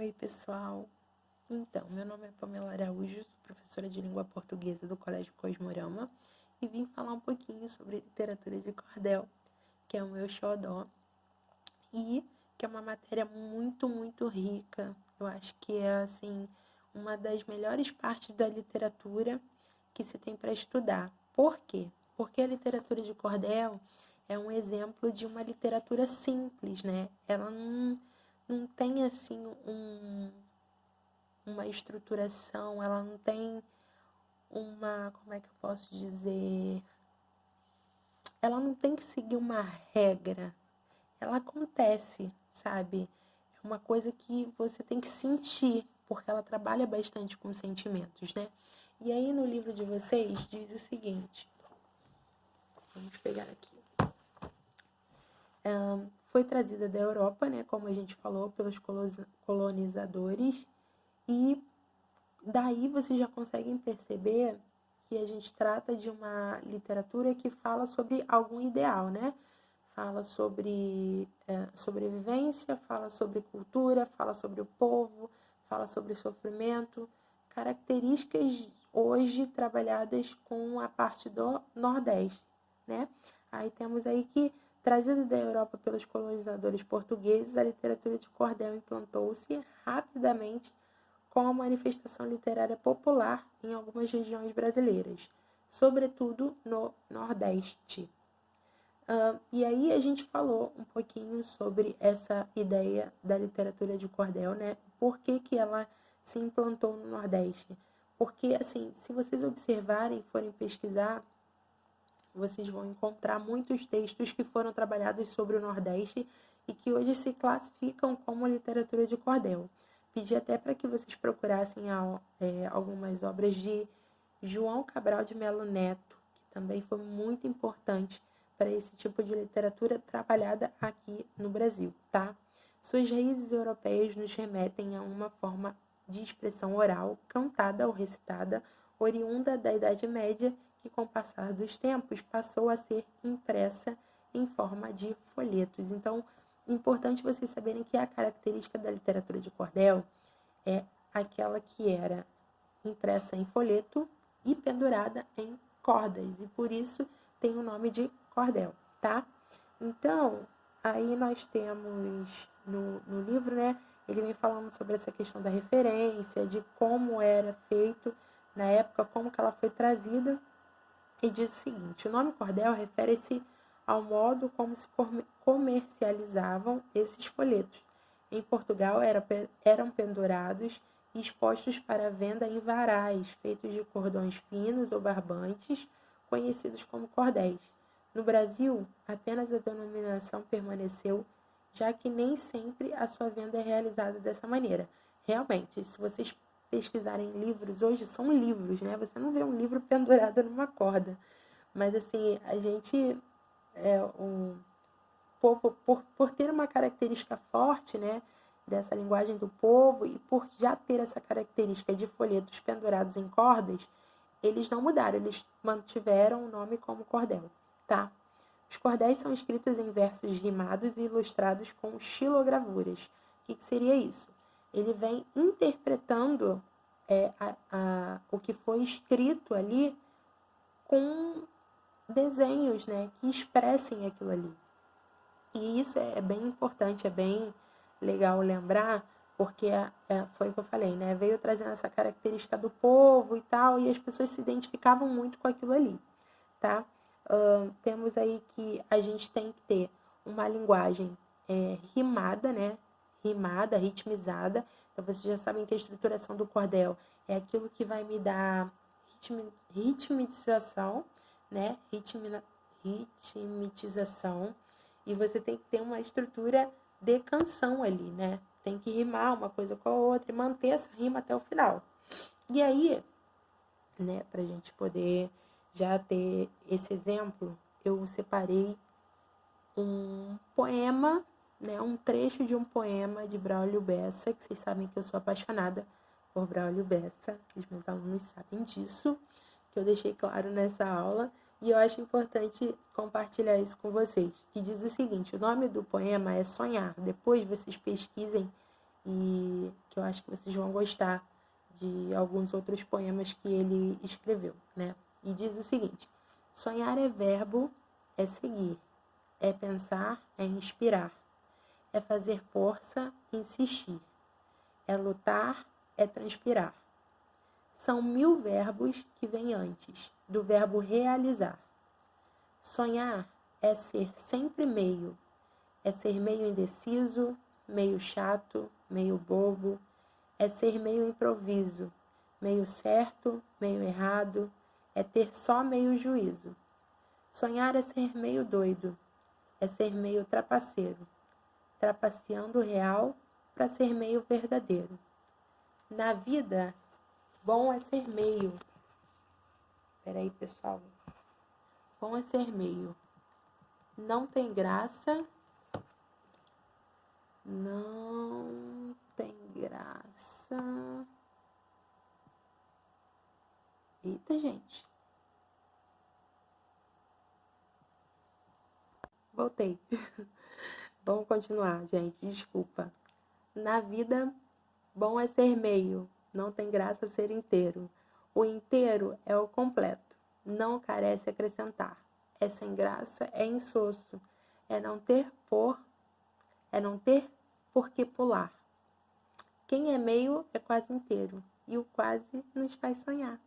Oi, pessoal. Então, meu nome é Pamela Araújo, sou professora de língua portuguesa do Colégio Cosmorama e vim falar um pouquinho sobre literatura de cordel, que é o meu xodó e que é uma matéria muito rica. Eu acho que é, assim, uma das melhores partes da literatura que se tem para estudar. Por quê? Porque a literatura de cordel é um exemplo de uma literatura simples, né? Ela não tem, assim, uma estruturação, ela não tem como é que eu posso dizer? Ela não tem que seguir uma regra. Ela acontece, sabe? É uma coisa que você tem que sentir, porque ela trabalha bastante com sentimentos, né? E aí no livro de vocês diz o seguinte, vamos pegar aqui. Foi trazida da Europa, né, como a gente falou, pelos colonizadores, e daí vocês já conseguem perceber que a gente trata de uma literatura que fala sobre algum ideal, né? Fala sobre sobrevivência, fala sobre cultura, fala sobre o povo, fala sobre sofrimento, características hoje trabalhadas com a parte do Nordeste, né? Aí temos aí que, trazida da Europa pelos colonizadores portugueses, a literatura de cordel implantou-se rapidamente como manifestação literária popular em algumas regiões brasileiras, sobretudo no Nordeste. E aí a gente falou um pouquinho sobre essa ideia da literatura de cordel, né? Por que ela se implantou no Nordeste? Porque, assim, se vocês observarem e forem pesquisar, vocês vão encontrar muitos textos que foram trabalhados sobre o Nordeste e que hoje se classificam como literatura de cordel. Pedi até para que vocês procurassem algumas obras de João Cabral de Melo Neto, que também foi muito importante para esse tipo de literatura trabalhada aqui no Brasil, tá? Suas raízes europeias nos remetem a uma forma de expressão oral, cantada ou recitada, oriunda da Idade Média, que com o passar dos tempos passou a ser impressa em forma de folhetos. Então, é importante vocês saberem que a característica da literatura de cordel é aquela que era impressa em folheto e pendurada em cordas, e por isso tem o nome de cordel, tá? Então, aí nós temos no livro, né, ele vem falando sobre essa questão da referência, de como era feito na época, como que ela foi trazida, e diz o seguinte: o nome cordel refere-se ao modo como se comercializavam esses folhetos. Em Portugal eram pendurados e expostos para venda em varais, feitos de cordões finos ou barbantes, conhecidos como cordéis. No Brasil, apenas a denominação permaneceu, já que nem sempre a sua venda é realizada dessa maneira. Realmente, se vocês pesquisarem livros, hoje são livros, né? Você não vê um livro pendurado numa corda. Mas, assim, a gente, o povo, por ter uma característica forte, né, dessa linguagem do povo, e por já ter essa característica de folhetos pendurados em cordas, eles não mudaram, eles mantiveram o nome como cordel, tá? Os cordéis são escritos em versos rimados e ilustrados com xilogravuras. O que seria isso? Ele vem interpretando o que foi escrito ali com desenhos, né, que expressem aquilo ali. E isso é bem importante, é bem legal lembrar, porque foi o que eu falei, né? Veio trazendo essa característica do povo e tal, e as pessoas se identificavam muito com aquilo ali, tá? Temos aí que a gente tem que ter uma linguagem rimada, né? Rimada, ritmizada. Então, vocês já sabem que a estruturação do cordel é aquilo que vai me dar ritmização, né? Ritmização. E você tem que ter uma estrutura de canção ali, né? Tem que rimar uma coisa com a outra e manter essa rima até o final. E aí, né, pra gente poder já ter esse exemplo, eu separei um poema, né, um trecho de um poema de Braulio Bessa, que vocês sabem que eu sou apaixonada por Braulio Bessa, os meus alunos sabem disso, que eu deixei claro nessa aula, e eu acho importante compartilhar isso com vocês, que diz o seguinte: o nome do poema é Sonhar. Depois vocês pesquisem e que eu acho que vocês vão gostar de alguns outros poemas que ele escreveu, né? E diz o seguinte: sonhar é verbo, é seguir, é pensar, é inspirar, é fazer força, insistir, é lutar, é transpirar. São 1000 verbos que vêm antes do verbo realizar. Sonhar é ser sempre meio, é ser meio indeciso, meio chato, meio bobo, é ser meio improviso, meio certo, meio errado, é ter só meio juízo. Sonhar é ser meio doido, é ser meio trapaceiro, trapaceando o real para ser meio verdadeiro. Na vida, bom é ser meio. Peraí, pessoal. Bom é ser meio. Não tem graça. Não tem graça. Eita, gente. Voltei. Vamos continuar, gente. Desculpa. Na vida, bom é ser meio. Não tem graça ser inteiro. O inteiro é o completo. Não carece acrescentar. É sem graça, é insosso. É não ter por que pular. Quem é meio é quase inteiro. E o quase nos faz sonhar.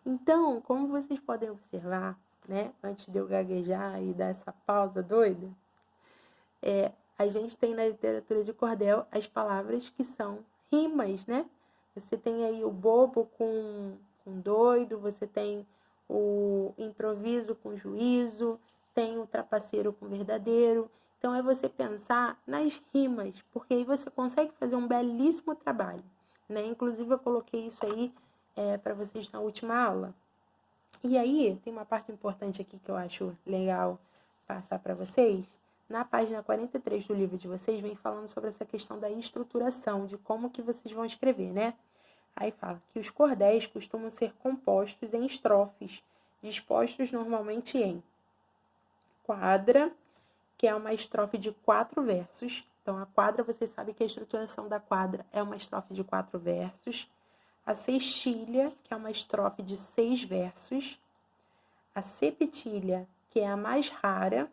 Então, como vocês podem observar, né, antes de eu gaguejar e dar essa pausa doida, a gente tem na literatura de cordel as palavras que são rimas, né? Você tem aí o bobo com doido, você tem o improviso com juízo, tem o trapaceiro com verdadeiro. Então, é você pensar nas rimas, porque aí você consegue fazer um belíssimo trabalho, né? Inclusive, eu coloquei isso aí para vocês na última aula. E aí, tem uma parte importante aqui que eu acho legal passar para vocês. Na página 43 do livro de vocês, vem falando sobre essa questão da estruturação, de como que vocês vão escrever, né? Aí fala que os cordéis costumam ser compostos em estrofes, dispostos normalmente em quadra, que é uma estrofe de 4 versos. Então, a quadra, vocês sabem que a estruturação da quadra é uma estrofe de 4 versos. A sextilha, que é uma estrofe de 6 versos. A septilha, que é a mais rara,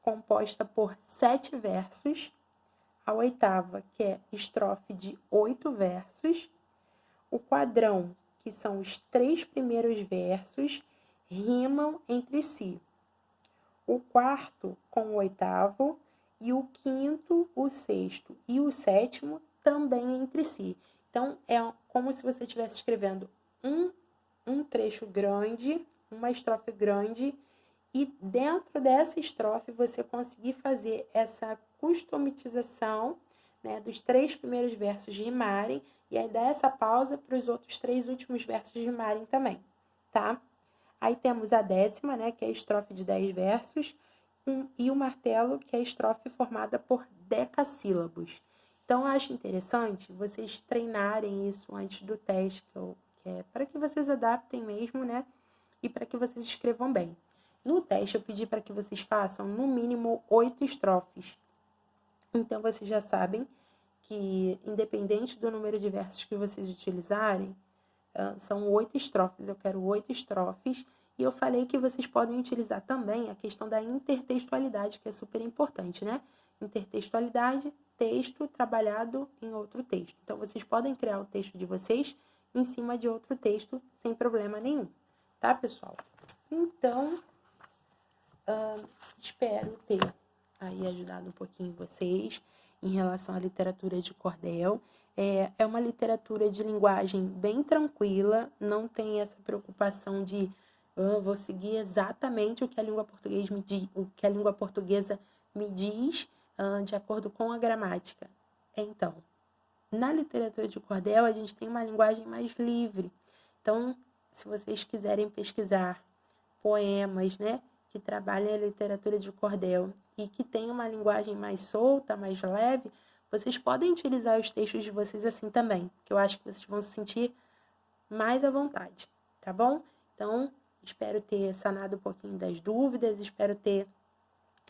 composta por 7 versos. A oitava, que é estrofe de 8 versos. O quadrão, que são os 3 primeiros versos, rimam entre si. O quarto com o oitavo, e o quinto, o sexto e o sétimo também entre si. Então, é como se você estivesse escrevendo um trecho grande, uma estrofe grande, e dentro dessa estrofe você conseguir fazer essa customização, né, dos 3 primeiros versos rimarem, e aí dar essa pausa para os outros 3 últimos versos rimarem também, tá? Aí temos a 10ª, né, que é a estrofe de 10 versos, e o martelo, que é a estrofe formada por decassílabos. Então, eu acho interessante vocês treinarem isso antes do teste, que é para que vocês adaptem mesmo, né? E para que vocês escrevam bem. No teste, eu pedi para que vocês façam, no mínimo, 8 estrofes. Então, vocês já sabem que, independente do número de versos que vocês utilizarem, são 8 estrofes. Eu quero 8 estrofes. E eu falei que vocês podem utilizar também a questão da intertextualidade, que é super importante, né? Intertextualidade, texto trabalhado em outro texto. Então, vocês podem criar o texto de vocês em cima de outro texto sem problema nenhum. Tá, pessoal? Então, espero ter aí ajudado um pouquinho vocês em relação à literatura de cordel. É uma literatura de linguagem bem tranquila, não tem essa preocupação de vou seguir exatamente o que a língua portuguesa me diz de acordo com a gramática. Então, na literatura de cordel, a gente tem uma linguagem mais livre. Então, se vocês quiserem pesquisar poemas, né, que trabalhem a literatura de cordel e que tenham uma linguagem mais solta, mais leve, vocês podem utilizar os textos de vocês assim também, que eu acho que vocês vão se sentir mais à vontade, tá bom? Então, espero ter sanado um pouquinho das dúvidas, espero ter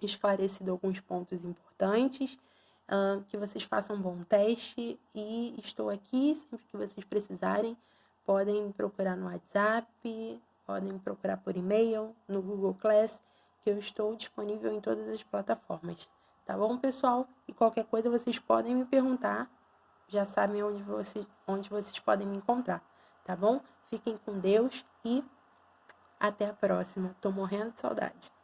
esclarecido alguns pontos importantes. que vocês façam um bom teste e estou aqui sempre que vocês precisarem. Podem me procurar no WhatsApp, podem me procurar por e-mail, no Google Class, que eu estou disponível em todas as plataformas. Tá bom, pessoal? E qualquer coisa vocês podem me perguntar, já sabem onde vocês podem me encontrar, tá bom? Fiquem com Deus e até a próxima. Tô morrendo de saudade.